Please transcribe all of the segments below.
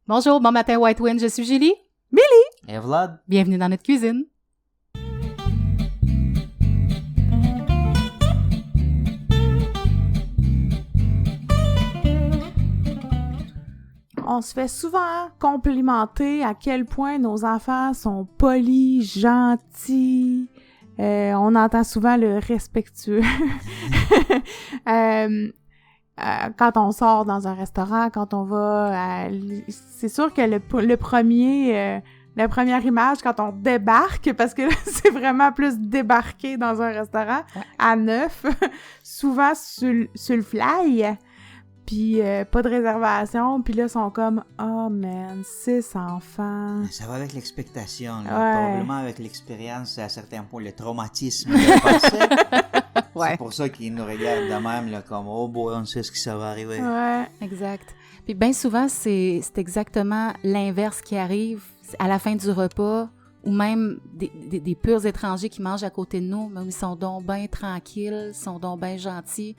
Bonjour, bon matin White Wind, je suis Julie. Et Vlad. Bienvenue dans notre cuisine. On se fait souvent complimenter à quel point nos enfants sont polis, gentils. On entend souvent le respectueux. Quand on sort dans un restaurant, quand on va... c'est sûr que la première image, quand on débarque, parce que là, c'est vraiment plus débarquer dans un restaurant à neuf, souvent sur le fly... Puis pas de réservation, puis là, ils sont comme « Oh man, 6 enfants! » Ça va avec l'expectation, là. Ouais. Probablement avec l'expérience, à certains points, le traumatisme de passé. Ouais. C'est pour ça qu'ils nous regardent de même, là, comme « Oh boy, on sait ce qui ça va arriver. » Ouais. Exact. Puis bien souvent, c'est exactement l'inverse qui arrive à la fin du repas, ou même des purs étrangers qui mangent à côté de nous, même ils sont donc bien tranquilles, ils sont donc bien gentils,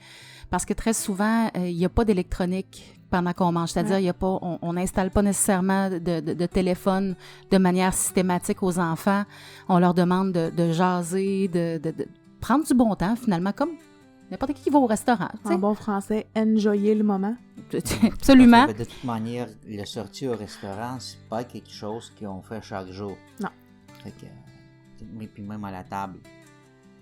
parce que très souvent, il n'y a pas d'électronique pendant qu'on mange, c'est-à-dire il y a pas, on n'installe pas nécessairement de téléphone de manière systématique aux enfants, on leur demande de jaser, de prendre du bon temps finalement, comme n'importe qui va au restaurant. En bon français, enjoyer le moment. Absolument. De toute manière, la sortie au restaurant, c'est pas quelque chose qu'on fait chaque jour. Non. Fait que, mais puis même à la table,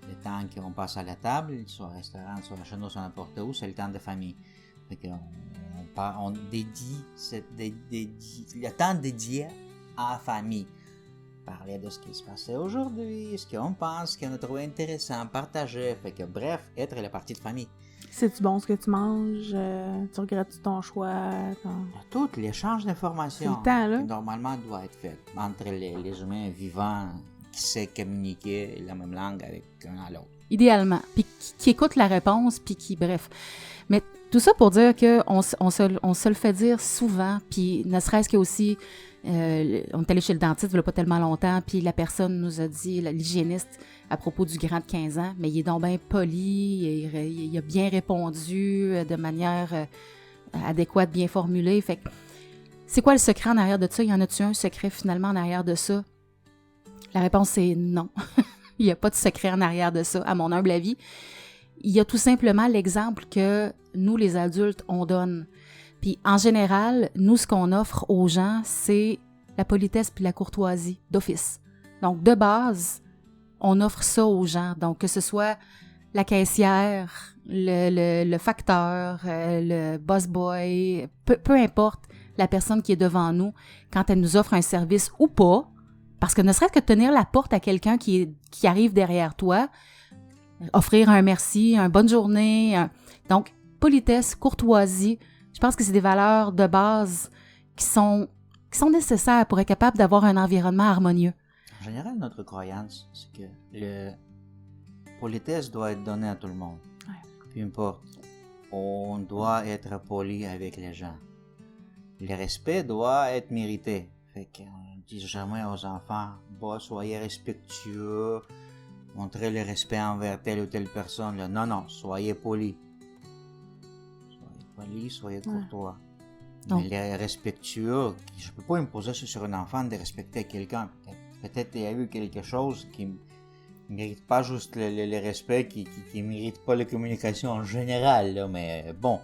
le temps qu'on passe à la table, soit au restaurant, soit chez nous, soit n'importe où, c'est le temps de famille. Fait que on dédie le temps dédié à la famille. Parler de ce qui se passait aujourd'hui, ce qu'on pense, ce qu'on a trouvé intéressant, partager. Fait que bref, être la partie de famille. C'est-tu bon ce que tu manges? Tu regrettes ton choix? Tout l'échange d'informations C'est le temps, là. qui normalement doit être fait entre les humains vivants qui savent communiquer la même langue avec un à l'autre. Idéalement. Puis qui écoute la réponse, puis qui, bref. Mais tout ça pour dire qu'on se le fait dire souvent, puis ne serait-ce qu'aussi, on est allé chez le dentiste il n'y a pas tellement longtemps, puis la personne nous a dit, l'hygiéniste, à propos du grand de 15 ans, mais il est donc bien poli, il a bien répondu de manière adéquate, bien formulée. Fait que, c'est quoi le secret en arrière de ça? Y en a-tu un secret finalement en arrière de ça? La réponse est non. Il n'y a pas de secret en arrière de ça, à mon humble avis. Il y a tout simplement l'exemple que nous, les adultes, on donne. Puis en général, nous, ce qu'on offre aux gens, c'est la politesse puis la courtoisie d'office. Donc, de base, on offre ça aux gens. Donc, que ce soit la caissière, le facteur, le boss boy, peu importe la personne qui est devant nous, quand elle nous offre un service ou pas, parce que ne serait-ce que tenir la porte à quelqu'un qui arrive derrière toi, offrir un merci, une bonne journée. Donc, politesse, courtoisie, je pense que c'est des valeurs de base qui sont nécessaires pour être capable d'avoir un environnement harmonieux. En général, notre croyance, c'est que la politesse doit être donnée à tout le monde. Ouais. Peu importe. On doit être poli avec les gens. Le respect doit être mérité. Fait qu'on dit jamais aux enfants, soyez respectueux, montrez le respect envers telle ou telle personne. Là. Non, soyez poli. Soyez poli, soyez courtois. Donc. Mais le respectueux, je peux pas imposer sur un enfant de respecter quelqu'un. Peut-être qu'il y a eu quelque chose qui ne mérite pas juste le respect, qui ne mérite pas la communication en général. Là. Mais bon,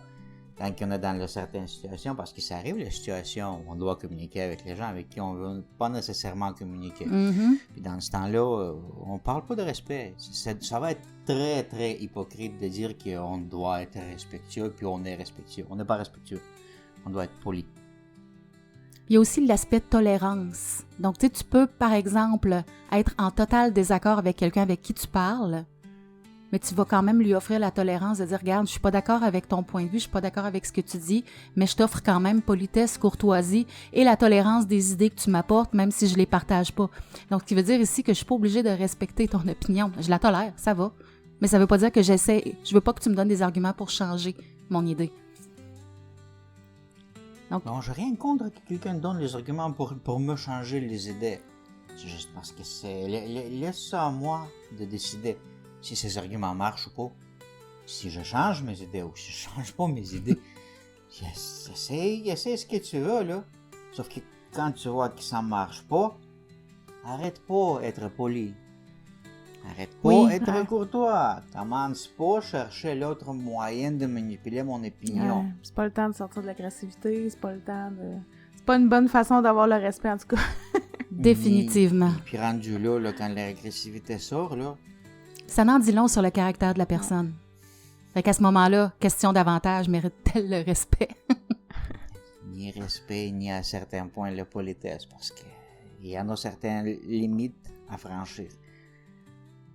quand on est dans certaines situations, parce que ça arrive les situations où on doit communiquer avec les gens avec qui on ne veut pas nécessairement communiquer. Mm-hmm. Puis dans ce temps-là, on ne parle pas de respect. Ça va être très, très hypocrite de dire qu'on doit être respectueux, puis on est respectueux. On n'est pas respectueux. On doit être poli. Il y a aussi l'aspect de tolérance. Donc, tu peux, par exemple, être en total désaccord avec quelqu'un avec qui tu parles, mais tu vas quand même lui offrir la tolérance de dire, regarde, je suis pas d'accord avec ton point de vue, je suis pas d'accord avec ce que tu dis, mais je t'offre quand même politesse, courtoisie et la tolérance des idées que tu m'apportes, même si je les partage pas. Donc, ce qui veut dire ici que je suis pas obligée de respecter ton opinion. Je la tolère, ça va. Mais ça veut pas dire que je veux pas que tu me donnes des arguments pour changer mon idée. Donc, non, j'ai rien contre que quelqu'un donne les arguments pour me changer les idées. C'est juste parce que laisse ça à moi de décider si ces arguments marchent ou pas. Si je change mes idées ou si je change pas mes idées. Essaye ce que tu veux, là. Sauf que quand tu vois que ça marche pas, arrête pas d'être poli. Arrête pas d'être courtois. Commence pas à chercher l'autre moyen de manipuler mon opinion. Ouais, c'est pas le temps de sortir de l'agressivité, c'est pas le temps de... C'est pas une bonne façon d'avoir le respect, en tout cas. Définitivement. Puis rendu là, quand l'agressivité sort, là... Ça n'en dit long sur le caractère de la personne. Fait qu'à ce moment-là, question d'avantage mérite-t-elle le respect? Ni respect, ni à certains points la politesse, parce qu'il y en a certaines limites à franchir.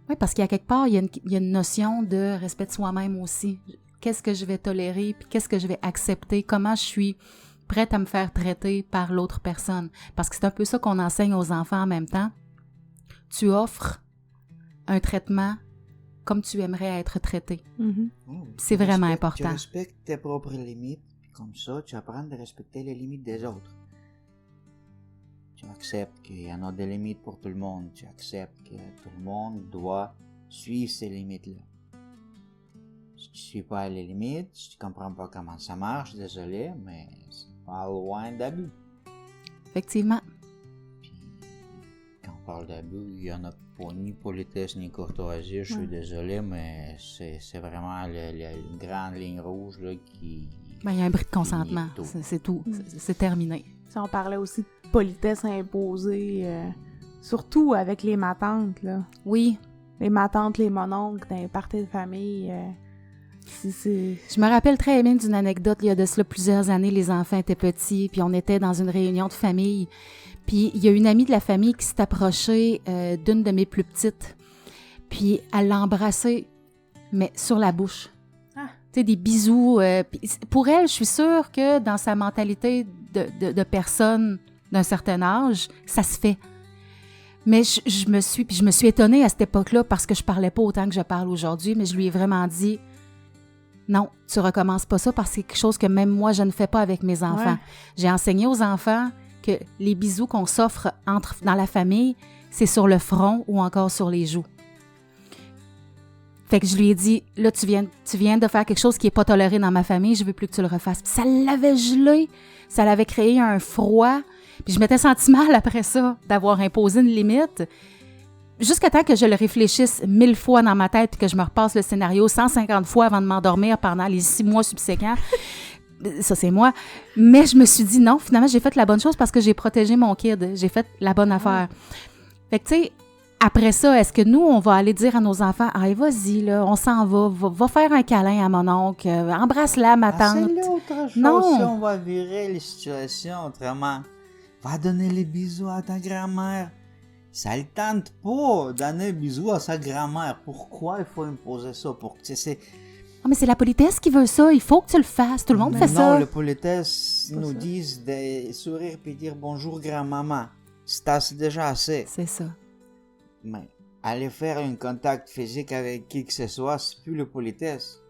Oui, parce qu'il y a quelque part, il y a une notion de respect de soi-même aussi. Qu'est-ce que je vais tolérer, puis qu'est-ce que je vais accepter, comment je suis prête à me faire traiter par l'autre personne. Parce que c'est un peu ça qu'on enseigne aux enfants en même temps. Tu offres un traitement comme tu aimerais être traité. Mm-hmm. C'est vraiment important. Tu respectes tes propres limites, puis comme ça, tu apprends de respecter les limites des autres. Tu acceptes qu'il y en a des limites pour tout le monde. Tu acceptes que tout le monde doit suivre ces limites-là. Si tu ne suis pas les limites, si tu ne comprends pas comment ça marche, désolé, mais c'est pas loin d'abus. Effectivement. Puis, quand on parle d'abus, il n'y en a pas ni politesse ni courtoisie, je suis désolé, mais c'est vraiment une grande ligne rouge là, qui... Ben, il y a un bris de consentement, c'est tout, c'est terminé. Si on parlait aussi de politesse imposée, surtout avec les matantes, là. Oui. Les matantes, les mononcles, dans les parties de famille, Je me rappelle très bien d'une anecdote, il y a de cela plusieurs années, les enfants étaient petits, puis on était dans une réunion de famille, puis il y a une amie de la famille qui s'est approchée d'une de mes plus petites, puis elle l'a embrassée, mais sur la bouche. Tu sais, des bisous. Pour elle, je suis sûre que dans sa mentalité de personne d'un certain âge, ça se fait. Mais je me suis étonnée à cette époque-là parce que je parlais pas autant que je parle aujourd'hui, mais je lui ai vraiment dit non, tu recommences pas ça parce que c'est quelque chose que même moi, je ne fais pas avec mes enfants. Ouais. J'ai enseigné aux enfants que les bisous qu'on s'offre dans la famille, c'est sur le front ou encore sur les joues. Fait que je lui ai dit, là, tu viens de faire quelque chose qui n'est pas toléré dans ma famille, je veux plus que tu le refasses. Puis ça l'avait gelé, ça l'avait créé un froid. Puis je m'étais senti mal après ça, d'avoir imposé une limite. Jusqu'à temps que je le réfléchisse 1000 fois dans ma tête, puis que je me repasse le scénario 150 fois avant de m'endormir pendant les 6 mois subséquents. Ça, c'est moi. Mais je me suis dit, non, finalement, j'ai fait la bonne chose parce que j'ai protégé mon kid. J'ai fait la bonne affaire. Fait que, tu sais, après ça, est-ce que nous, on va aller dire à nos enfants, « Allez, vas-y, là, on s'en va faire un câlin à mon oncle, embrasse-la, ma tante. » C'est l'autre chose, non. Si on va virer les situations autrement. Va donner les bisous à ta grand-mère. Ça ne tente pas donner bisous à sa grand-mère. Pourquoi il faut imposer ça? mais c'est la politesse qui veut ça. Il faut que tu le fasses. Tout le monde fait ça. Non, la politesse nous disent de sourire et dire bonjour grand-maman. C'est déjà assez. C'est ça. Mais aller faire un contact physique avec qui que ce soit, c'est plus la politesse.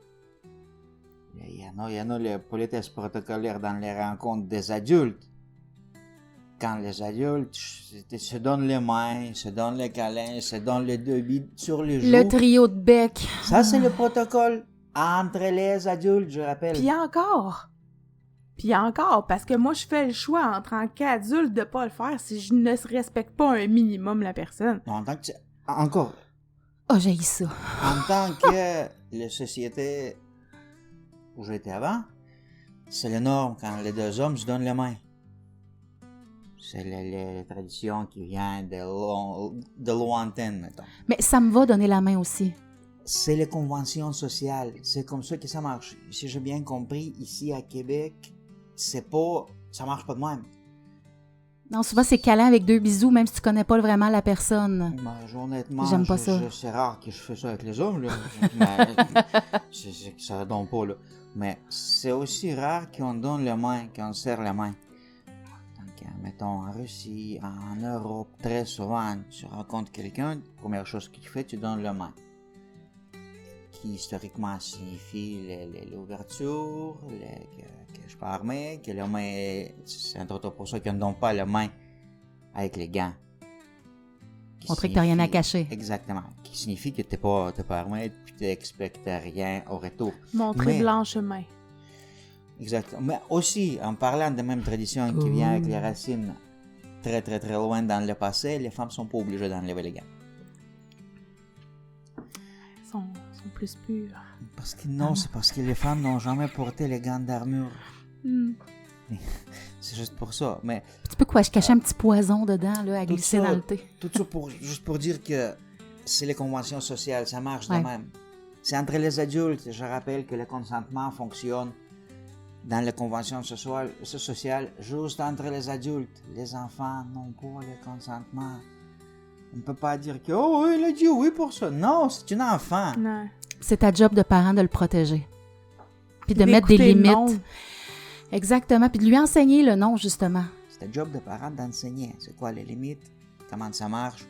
Il y en a la politesse protocolaire dans les rencontres des adultes. Quand les adultes se donnent les mains, se donnent les câlins, se donnent les deux bides sur les joues. Le trio de bec. Ça, c'est le protocole entre les adultes, je rappelle. Puis encore, parce que moi, je fais le choix en tant qu'adulte de pas le faire si je ne respecte pas un minimum la personne. Non, en tant que... Encore. Oh, j'ai eu ça. En tant que la société où j'étais avant, c'est la norme quand les deux hommes se donnent les mains. C'est la tradition qui vient de lointaine, mettons. Mais ça me va donner la main aussi. C'est les conventions sociales. C'est comme ça que ça marche. Si j'ai bien compris, ici à Québec, ça marche pas de même. Non, souvent c'est câlin avec 2 bisous, même si tu connais pas vraiment la personne. Ben, honnêtement, j'aime pas ça. C'est rare que je fais ça avec les hommes, là. Ça donne pas, là. Mais c'est aussi rare qu'on donne la main, qu'on serre la main. Donc, mettons, en Russie, en Europe, très souvent, tu rencontres quelqu'un, première chose qu'il fait, tu donnes la main. Qui historiquement signifie l'ouverture, que je suis pas armé, que la main, c'est entre autres pour ça qu'on ne donne pas la main avec les gants. Montrer que tu n'as rien à cacher. Exactement. Qui signifie que tu n'es pas armé et que tu n'expectes rien au retour. Montrer blanche main. Exactement. Mais aussi, en parlant de même tradition qui vient avec les racines très très très loin dans le passé, les femmes sont pas obligées d'enlever les gants. Sont plus pures. Parce que non, c'est parce que les femmes n'ont jamais porté les gants d'armure. C'est juste pour ça. Mais Tu peux cacher un petit poison dedans, là, à glisser dans le thé. Tout ça juste pour dire que c'est les conventions sociales, ça marche de Ouais. même. C'est entre les adultes. Je rappelle que le consentement fonctionne dans les conventions sociales juste entre les adultes. Les enfants n'ont pas le consentement. On ne peut pas dire que « Oh, il a dit oui pour ça ». Non, c'est un enfant. Non. C'est ta job de parent de le protéger. Puis de mettre des D'écouter le limites. non. Exactement. Puis de lui enseigner le non, justement. C'est le job de parent d'enseigner. C'est quoi les limites? Comment ça marche?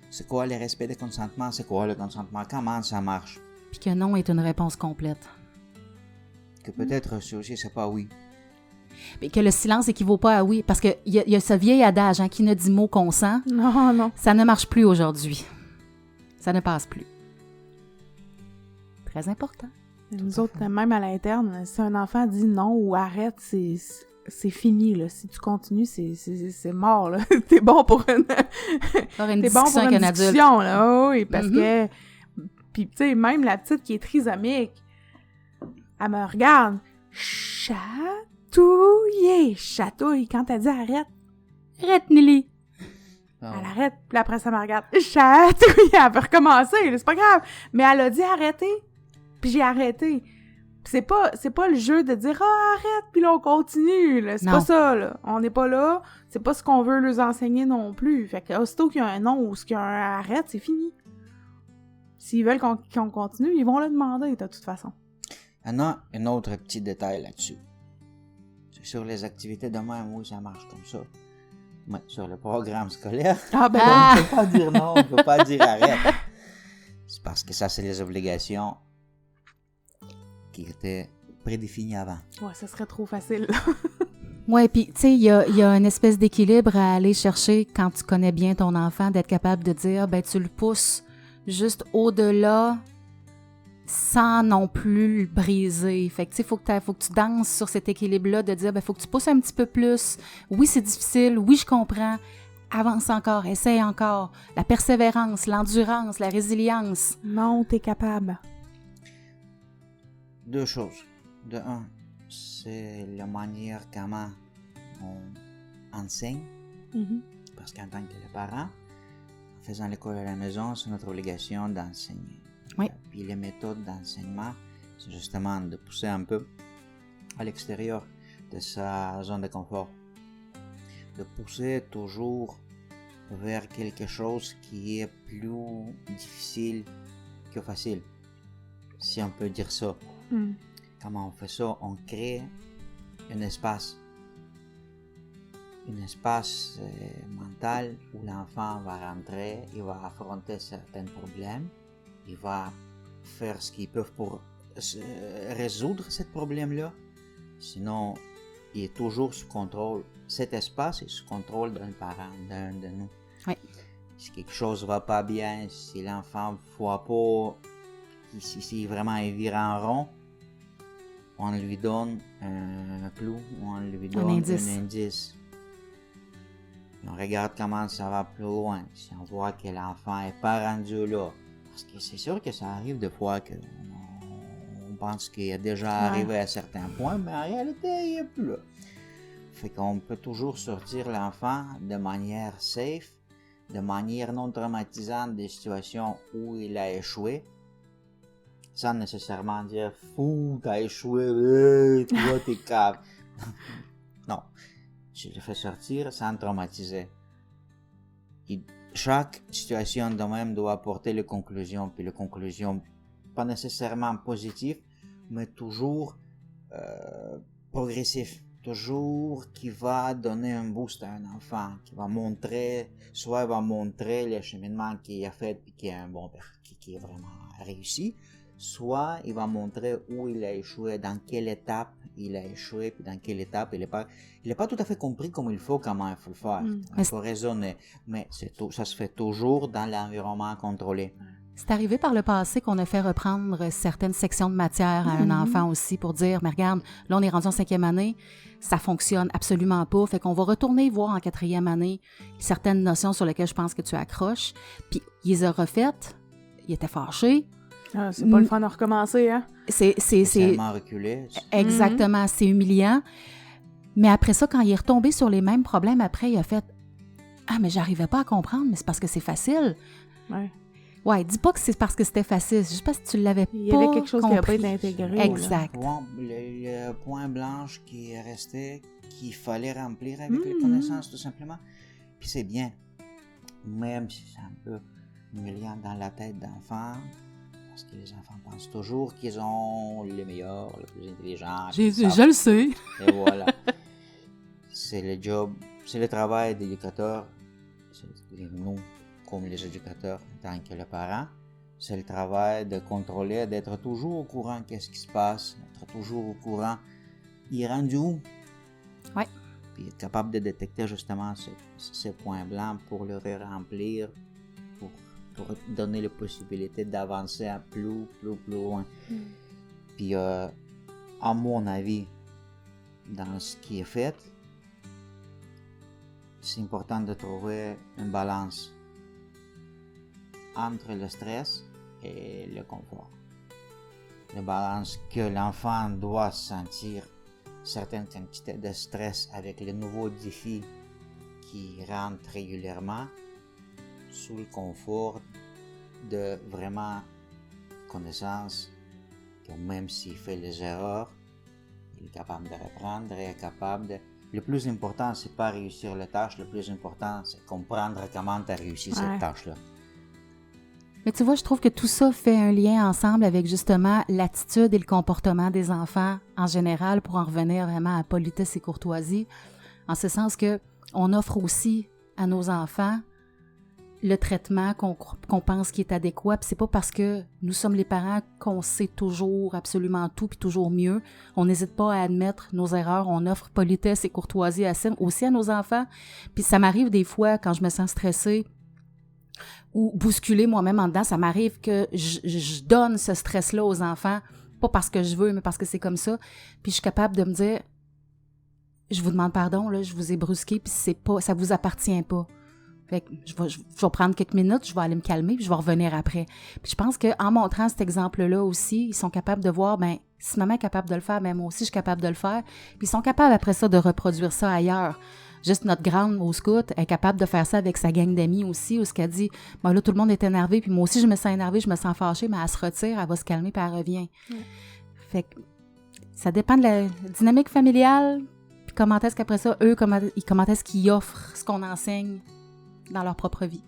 C'est quoi le respect des consentements? C'est quoi le consentement? Comment ça marche? Puis que non est une réponse complète. Que peut-être aussi c'est pas oui. Mais que le silence équivaut pas à oui. Parce qu'il y a ce vieil adage, qui ne dit mot consent. Non. Ça ne marche plus aujourd'hui. Ça ne passe plus. Très important. Nous autres, même à l'interne, si un enfant dit non ou arrête, c'est fini, là. Si tu continues, c'est mort, là. T'es bon pour une... Faire une T'es bon discussion pour avec une un adulte. discussion, là. Oh oui, parce Mhm. que... Puis, tu sais, même la petite qui est trisomique, elle me regarde. Chatouille. Quand elle dit arrête, Arrête, Nelly. Ah, elle arrête. Puis après, ça me regarde. Chatouille, elle peut recommencer, là, c'est pas grave. Mais elle a dit arrêter. Puis j'ai arrêté. Puis c'est pas le jeu de dire arrête, puis là on continue, là. C'est Non. pas ça, là. On n'est pas là. C'est pas ce qu'on veut leur enseigner non plus. Fait que aussitôt qu'il y a un non ou qu'il y a un arrête, c'est fini. S'ils veulent qu'on continue, ils vont le demander de toute façon. Il y en a un autre petit détail là-dessus. C'est sur les activités de même, oui, ça marche comme ça. Mais sur le programme scolaire, Ah ben Ah! on ne peut pas dire non, on ne peut pas dire arrête. C'est parce que ça, c'est les obligations qui étaient prédéfinies avant. ouais, ça serait trop facile. Oui, puis tu sais, il y a une espèce d'équilibre à aller chercher quand tu connais bien ton enfant, d'être capable de dire, ben tu le pousses juste au-delà sans non plus le briser. Fait que tu sais, faut que tu danses sur cet équilibre-là de dire, ben faut que tu pousses un petit peu plus. Oui, c'est difficile. Oui, je comprends. Avance encore, essaye encore. La persévérance, l'endurance, la résilience. Non, t'es capable. Deux choses. De un, c'est la manière comment on enseigne, Mhm. parce qu'en tant que parent, en faisant l'école à la maison, c'est notre obligation d'enseigner. Oui. Puis les méthodes d'enseignement, c'est justement de pousser un peu à l'extérieur de sa zone de confort. De pousser toujours vers quelque chose qui est plus difficile que facile, si on peut dire ça. Mm. Comment on fait ça? On crée un espace mental où l'enfant va rentrer, il va affronter certains problèmes, il va faire ce qu'il peut pour résoudre ce problème-là. Sinon, il est toujours sous contrôle. Cet espace est sous contrôle d'un parent, d'un de nous. Oui. Si quelque chose ne va pas bien, si l'enfant ne voit pas, si vraiment il vire en rond, on lui donne un clou, on lui donne un indice. On regarde comment ça va plus loin. Si on voit que l'enfant n'est pas rendu là, parce que c'est sûr que ça arrive des fois qu'on pense qu'il est déjà arrivé à certains points, mais en réalité, il n'est plus là. Fait qu'on peut toujours sortir l'enfant de manière safe, de manière non traumatisante des situations où il a échoué, sans nécessairement dire « Fou, t'as échoué, toi t'es cave ». Non, je le fais sortir sans traumatiser. Chaque situation de même doit apporter les conclusions, puis les conclusions pas nécessairement positives, mais toujours progressif, toujours qui va donner un boost à un enfant, qui va montrer, soit va montrer le cheminement qu'il a fait et qui est un bon, qui est vraiment réussi, soit il va montrer où il a échoué, dans quelle étape il a échoué, puis dans quelle étape il n'est pas tout à fait compris comme il faut, comment il faut le faire. Il faut raisonner, mais ça se fait toujours dans l'environnement contrôlé. C'est arrivé par le passé qu'on a fait reprendre certaines sections de matière à un enfant aussi pour dire, mais regarde, là, on est rendu en 5e année, ça fonctionne absolument pas. Fait qu'on va retourner voir en 4e année certaines notions sur lesquelles je pense que tu accroches. Puis, il les a refaites. Il était fâché. Ah, c'est pas le fun de recommencer, hein? C'est tellement reculé. Exactement, c'est humiliant. Mais après ça, quand il est retombé sur les mêmes problèmes, après, il a fait « Ah, mais j'arrivais pas à comprendre, mais c'est parce que c'est facile. » Ouais, dis pas que c'est parce que c'était facile, c'est juste parce que tu l'avais pas compris. Il y avait quelque chose qui n'a pas été intégré. Exact. Le point blanche qui est resté, qu'il fallait remplir avec les connaissances, tout simplement. Puis c'est bien, même si c'est un peu humiliant dans la tête d'enfants, parce que les enfants pensent toujours qu'ils ont les meilleurs, les plus intelligents. Je le sais. Et voilà. C'est le job, c'est le travail d'éducateur, c'est nous, comme les éducateurs, en tant que les parents, c'est le travail de contrôler, d'être toujours au courant de ce qui se passe, d'être toujours au courant. Il est rendu où? Oui. Puis être capable de détecter justement ces points blancs pour le remplir, pour donner la possibilité d'avancer à plus loin. Puis, à mon avis, dans ce qui est fait, c'est important de trouver une balance entre le stress et le confort. Une balance que l'enfant doit sentir certaines quantités de stress avec les nouveaux défis qui rentrent régulièrement sous le confort de vraiment connaissance que même s'il fait les erreurs, il est capable de reprendre, il est capable de... Le plus important, c'est pas réussir la tâche, le plus important, c'est comprendre comment tu as réussi cette tâche-là. Mais tu vois, je trouve que tout ça fait un lien ensemble avec justement l'attitude et le comportement des enfants en général pour en revenir vraiment à politesse et courtoisie, en ce sens que on offre aussi à nos enfants le traitement qu'on pense qui est adéquat, puis c'est pas parce que nous sommes les parents qu'on sait toujours absolument tout puis toujours mieux. On n'hésite pas à admettre nos erreurs, on offre politesse et courtoisie aussi à nos enfants. Puis ça m'arrive des fois quand je me sens stressée ou bousculée moi-même en dedans, ça m'arrive que je donne ce stress-là aux enfants, pas parce que je veux, mais parce que c'est comme ça. Puis je suis capable de me dire, je vous demande pardon, là, je vous ai brusqué, puis ça vous appartient pas. Fait que je vais prendre quelques minutes, je vais aller me calmer, puis je vais revenir après. Puis je pense qu'en montrant cet exemple-là aussi, ils sont capables de voir, ben si maman est capable de le faire, ben moi aussi je suis capable de le faire. Puis ils sont capables après ça de reproduire ça ailleurs. Juste notre grande au scout est capable de faire ça avec sa gang d'amis aussi, où ce qu'elle dit, ben là tout le monde est énervé, puis moi aussi je me sens énervée, je me sens fâchée, mais elle se retire, elle va se calmer, puis elle revient. Fait que ça dépend de la dynamique familiale, puis comment est-ce qu'après ça, eux, comment est-ce qu'ils offrent ce qu'on enseigne dans leur propre vie.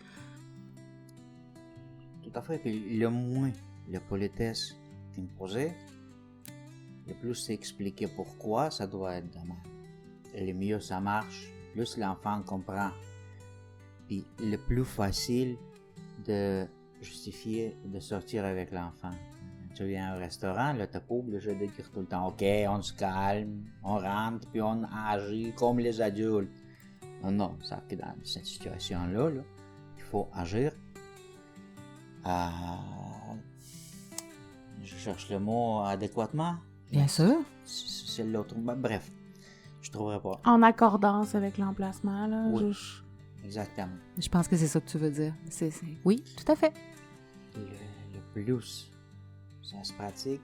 Tout à fait. Puis le moins la politesse imposée, le plus c'est expliquer pourquoi ça doit être de même. Le mieux ça marche, plus l'enfant comprend. Puis le plus facile de justifier de sortir avec l'enfant. Tu viens au restaurant, là, t'as pas obligé de dire tout le temps, OK, on se calme, on rentre, puis on agit comme les adultes. Non, ça fait que dans cette situation-là, il faut agir. Je cherche le mot adéquatement. Bien sûr. C'est l'autre. Bref, je trouverai pas. En accordance avec l'emplacement, là. Oui, exactement. Je pense que c'est ça que tu veux dire. Oui, tout à fait. Le plus ça se pratique,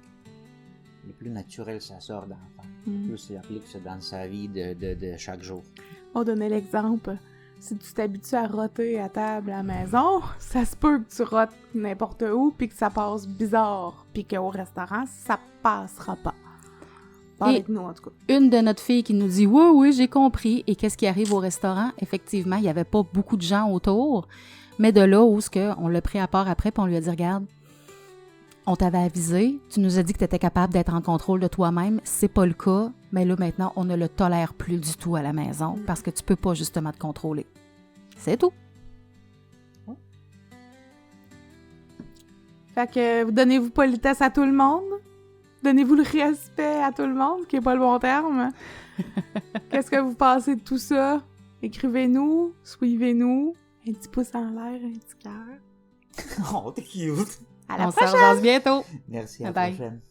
le plus naturel ça sort d'enfant. Le plus il applique ça dans sa vie de chaque jour. On donnait l'exemple. Si tu t'habitues à roter à table à la maison, ça se peut que tu rotes n'importe où puis que ça passe bizarre. Puis qu'au restaurant, ça passera pas. Pas avec nous, en tout cas. Une de notre fille qui nous dit « Oui, j'ai compris. » Et qu'est-ce qui arrive au restaurant? Effectivement, il n'y avait pas beaucoup de gens autour. Mais de là où on l'a pris à part après puis on lui a dit « Regarde, on t'avait avisé, tu nous as dit que tu étais capable d'être en contrôle de toi-même, c'est pas le cas, mais là maintenant, on ne le tolère plus du tout à la maison parce que tu peux pas justement te contrôler. » C'est tout. Fait que vous donnez-vous politesse à tout le monde? Donnez-vous le respect à tout le monde, qui est pas le bon terme? Qu'est-ce que vous pensez de tout ça? Écrivez-nous, suivez-nous, un petit pouce en l'air, un petit cœur. Oh, t'es cute! À la On se prochaine! revoit bientôt. Merci, à la Bye. prochaine.